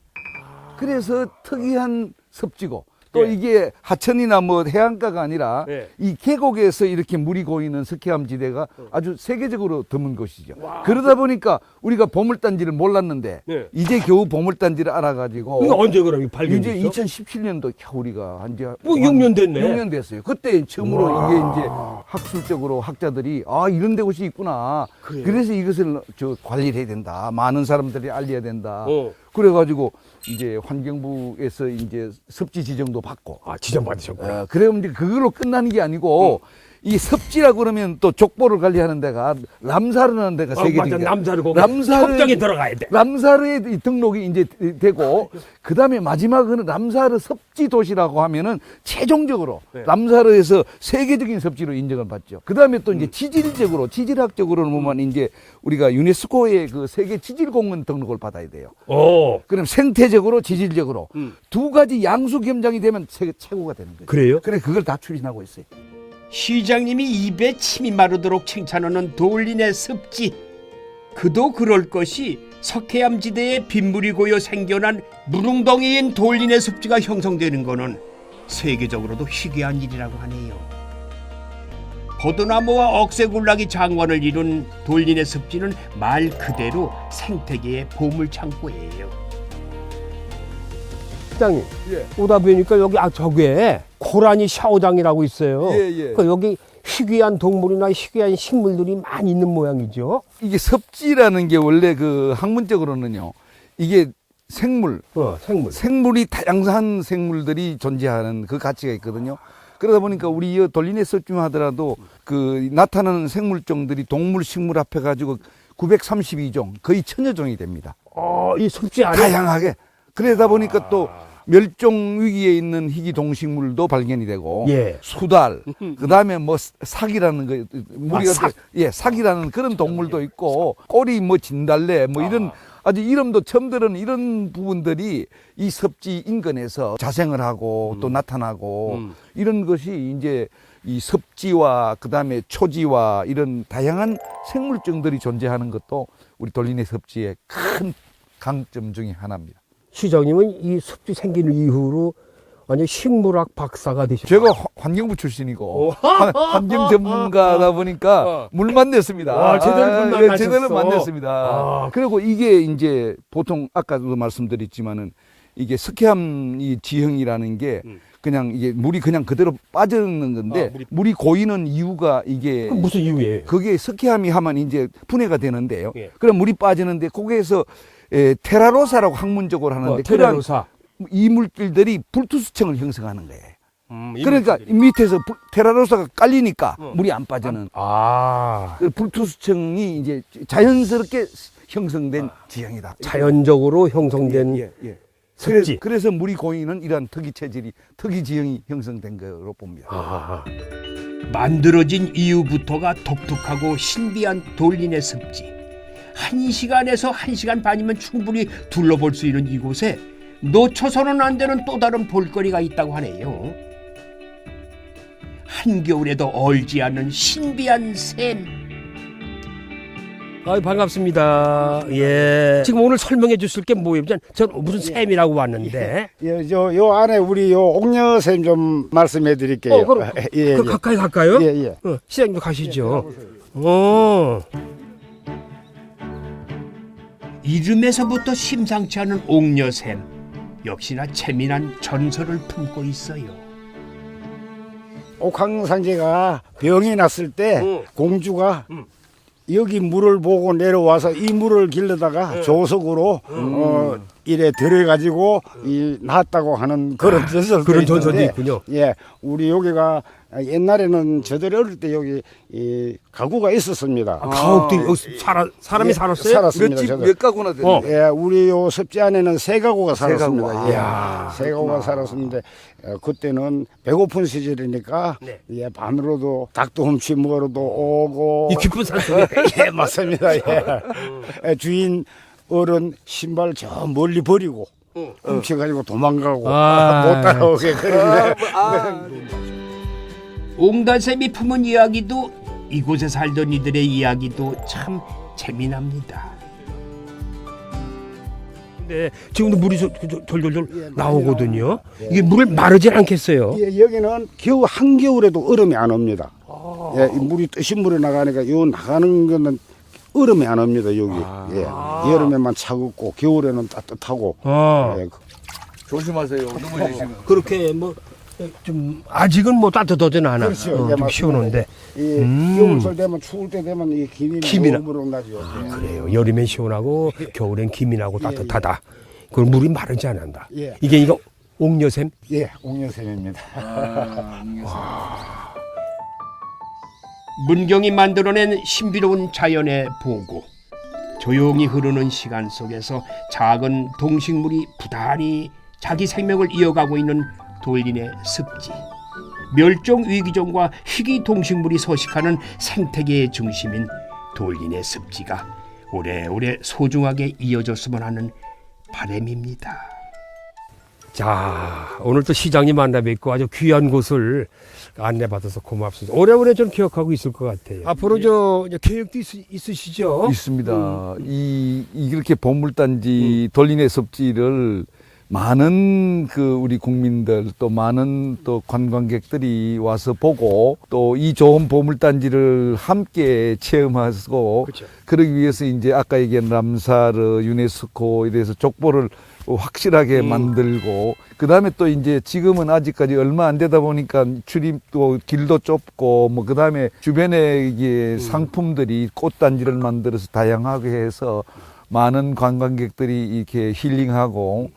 그래서 특이한 섭지고 또 네. 이게 하천이나 뭐 해안가가 아니라 네. 이 계곡에서 이렇게 물이 고이는 석회암 지대가 아주 세계적으로 드문 곳이죠. 그러다 보니까 우리가 보물단지를 몰랐는데 네. 이제 겨우 보물단지를 알아가지고 이거 언제 그럼 발견됐어? 이제 2017년도 우리가 한 지 6년 됐네. 6년 됐어요. 그때 처음으로 이게 이제 학술적으로 학자들이 이런 데 곳이 있구나. 그래요? 그래서 이것을 관리를 해야 된다. 많은 사람들이 알려야 된다. 어. 그래가지고 이제 환경부에서 이제 섭지 지정도 받고. 지정 받으셨구나. 그러면 이제 그걸로 끝나는 게 아니고 이 섭지라 그러면 또 족보를 관리하는 데가 람사르라는 데가 세계적이야. 맞아. 남사르 거기 협정에 들어가야 돼. 람사르의 등록이 이제 되고 그 다음에 마지막은 람사르 섭지 도시라고 하면은 최종적으로 네. 람사르에서 세계적인 섭지로 인정을 받죠. 그 다음에 또 이제 지질적으로 지질학적으로는 보면 이제 우리가 유네스코의 그 세계 지질공원 등록을 받아야 돼요. 그럼 생태적으로 지질적으로 두 가지 양수 겸장이 되면 세계 최고가 되는 거예요. 그래요? 그래 그걸 다 추진하고 있어요. 시장님이 입에 침이 마르도록 칭찬하는 돌린의 습지. 그도 그럴 것이 석회암 지대에 빗물이 고여 생겨난 무릉덩이인 돌린의 습지가 형성되는 것은 세계적으로도 희귀한 일이라고 하네요. 포도나무와 억새굴락이 장관을 이룬 돌린의 습지는 말 그대로 생태계의 보물창고예요. 시장님, 오다 보니까 여기 저게 고라니 샤워장이라고 있어요. 그러니까 여기 희귀한 동물이나 희귀한 식물들이 많이 있는 모양이죠. 이게 섭지라는 게 원래 그 학문적으로는요. 이게 생물, 생물이 다양한 생물들이 존재하는 그 가치가 있거든요. 그러다 보니까 우리 이 돌린의 섭지 하더라도 그 나타나는 생물종들이 동물, 식물 합해 가지고 932종, 거의 1000여 종이 됩니다. 이 섭지 안에 다양하게. 그러다 보니까 또 멸종 위기에 있는 희귀 동식물도 발견이 되고 예. 수달, 그다음에 뭐 사기라는 거 우리가 삭. 사기라는 그런 동물도 있고 꼬리 뭐 진달래 뭐 이런 아주 이름도 처음 들은 이런 부분들이 이 섭지 인근에서 자생을 하고 또 나타나고 이런 것이 이제 이 섭지와 그다음에 초지와 이런 다양한 생물종들이 존재하는 것도 우리 돌리네 섭지의 큰 강점 중에 하나입니다. 시장님은 이 습지 생긴 이후로 완전 식물학 박사가 되셨어요. 제가 환경부 출신이고 환경 전문가다 보니까 물 만났습니다. 와, 제대로 물 만나셨어. 제대로 만났습니다. 그리고 이게 이제 보통 아까도 말씀드렸지만은 이게 스키암 이 지형이라는 게 그냥 이게 물이 그냥 그대로 빠지는 건데 물이 고이는 이유가 이게 그럼 무슨 이유예요? 그게 스키암이 하면 이제 분해가 되는데요. 예. 그럼 물이 빠지는데 거기에서 테라로사라고 학문적으로 하는데 테라로사. 이 물질들이 불투수층을 형성하는 거예요. 이 그러니까 물질들이. 밑에서 테라로사가 깔리니까 물이 안 빠지는 그 불투수층이 이제 자연스럽게 형성된 지형이다. 자연적으로 형성된 습지. 그래서 물이 고이는 이러한 특이 체질이 특이 지형이 형성된 거로 봅니다. 만들어진 이유부터가 독특하고 신비한 돌린의 습지. 1시간에서 1시간 반이면 충분히 둘러볼 수 있는 이곳에 놓쳐서는 안 되는 또 다른 볼거리가 있다고 하네요. 한겨울에도 얼지 않는 신비한 샘. 반갑습니다. 예. 지금 오늘 설명해 주실 게 뭐예요? 전 무슨 샘이라고 왔는데. 요 안에 우리 요 옥녀샘 좀 말씀해 드릴게요. 그럼 가까이 갈까요? 예. 시장님 가시죠. 이름에서부터 심상치 않은 옥녀샘. 역시나 재미난 전설을 품고 있어요. 옥황상제가 병이 났을 때 공주가 여기 물을 보고 내려와서 이 물을 길러다가 조석으로 이래 들여가지고 낳았다고 하는 그런 전설도 그런 전설도 있는데, 있군요. 예, 우리 여기가 옛날에는 저들이 어릴 때 여기 이 가구가 있었습니다. 가옥도 여기 사람이 살았어요? 살았습니다. 몇 가구나 되는 예, 우리 요 섭지 안에는 세 가구가 살았습니다. 가구. 예, 세 가구가 살았습는데 그때는 배고픈 시절이니까 예, 반으로도 닭도 훔치 먹으러도 오고 이 깊은 산속에. 예, 맞습니다. 예. 주인 어른 신발 저 멀리 버리고 훔쳐가지고 도망가고 못 따라오게 그런데 옹달샘이 품은 이야기도 이곳에 살던 이들의 이야기도 참 재미납니다. 근데 지금도 물이 돌돌돌 나오거든요. 이게 물을 마르지 않겠어요? 예, 여기는 겨우 한겨울에도 얼음이 안 옵니다. 예, 이 물이 뜨신 물에 나가니까 요 나가는 거는 얼음이 안 옵니다. 여기 예, 여름에만 차갑고 겨울에는 따뜻하고 예, 조심하세요. 넘어지시면. 그렇게 뭐 좀 아직은 뭐 따뜻하진 않아. 그렇죠. 예, 좀 맞습니다. 시원한데. 겨울철 되면 추울 때 되면 이 김이 너무 나죠. 그래요. 여름엔 시원하고 겨울엔 김이 나고 따뜻하다. 그 물이 마르지 않는다. 예. 이거 옥녀샘? 예, 옥녀샘입니다. 문경이 만들어낸 신비로운 자연의 보고. 조용히 흐르는 시간 속에서 작은 동식물이 부단히 자기 생명을 이어가고 있는 돌린의 습지. 멸종 위기종과 희귀 동식물이 서식하는 생태계의 중심인 돌린의 습지가 오래오래 소중하게 이어졌으면 하는 바람입니다. 자, 오늘 또 시장님 만나 뵙고 아주 귀한 곳을 안내받아서 고맙습니다. 오래오래 좀 기억하고 있을 것 같아요. 앞으로 저 계획도 있으시죠? 있습니다. 이렇게 보물단지 돌린의 섭지를 많은 우리 국민들 또 많은 또 관광객들이 와서 보고 또 이 좋은 보물단지를 함께 체험하고 그렇죠. 그러기 위해서 이제 아까 얘기한 람사르 유네스코 이래서 족보를 확실하게 만들고 그다음에 또 이제 지금은 아직까지 얼마 안 되다 보니까 출입도 길도 좁고 뭐 그다음에 주변에 이게 상품들이 꽃단지를 만들어서 다양하게 해서 많은 관광객들이 이렇게 힐링하고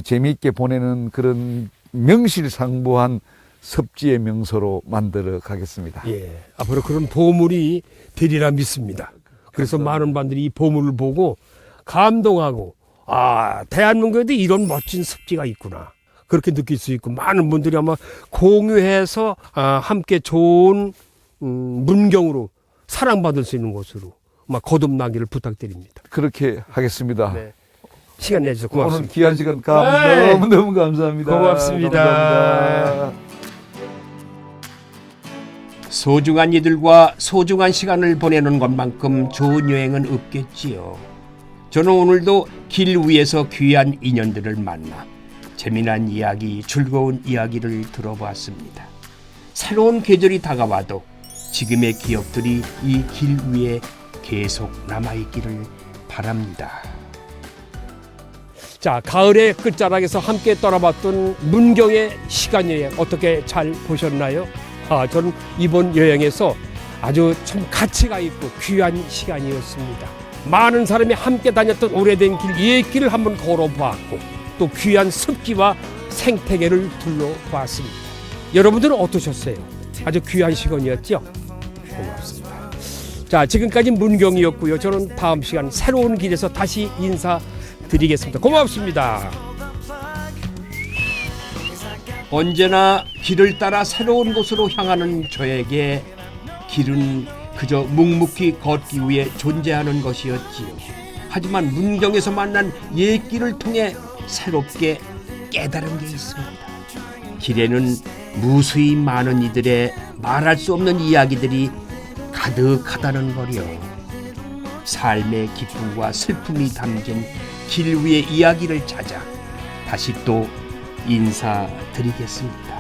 재미있게 보내는 그런 명실상부한 섭지의 명소로 만들어 가겠습니다. 예, 앞으로 그런 보물이 되리라 믿습니다. 그래서 많은 분들이 이 보물을 보고 감동하고 아, 대한민국에도 이런 멋진 습지가 있구나. 그렇게 느낄 수 있고 많은 분들이 아마 공유해서 함께 좋은 문경으로 사랑받을 수 있는 곳으로 거듭나기를 부탁드립니다. 그렇게 하겠습니다. 네. 시간 내주셔서 고맙습니다. 오늘 귀한 시간 네. 너무 감사합니다. 고맙습니다. 감사합니다. 소중한 이들과 소중한 시간을 보내는 것만큼 좋은 여행은 없겠지요. 저는 오늘도 길 위에서 귀한 인연들을 만나 재미난 이야기, 즐거운 이야기를 들어보았습니다. 새로운 계절이 다가와도 지금의 기억들이 이 길 위에 계속 남아있기를 바랍니다. 자, 가을의 끝자락에서 함께 떠나봤던 문경의 시간 여행 어떻게 잘 보셨나요? 저는 이번 여행에서 아주 참 가치가 있고 귀한 시간이었습니다. 많은 사람이 함께 다녔던 오래된 길, 옛길을 한번 걸어보았고 또 귀한 습지와 생태계를 둘러보았습니다. 여러분들은 어떠셨어요? 아주 귀한 시간이었죠? 고맙습니다. 자, 지금까지 문경이었고요. 저는 다음 시간 새로운 길에서 다시 인사드리겠습니다. 고맙습니다. 언제나 길을 따라 새로운 곳으로 향하는 저에게 길은 그저 묵묵히 걷기 위해 존재하는 것이었지요. 하지만 문경에서 만난 옛길을 통해 새롭게 깨달은 게 있습니다. 길에는 무수히 많은 이들의 말할 수 없는 이야기들이 가득하다는 거요. 삶의 기쁨과 슬픔이 담긴 길 위의 이야기를 찾아 다시 또 인사드리겠습니다.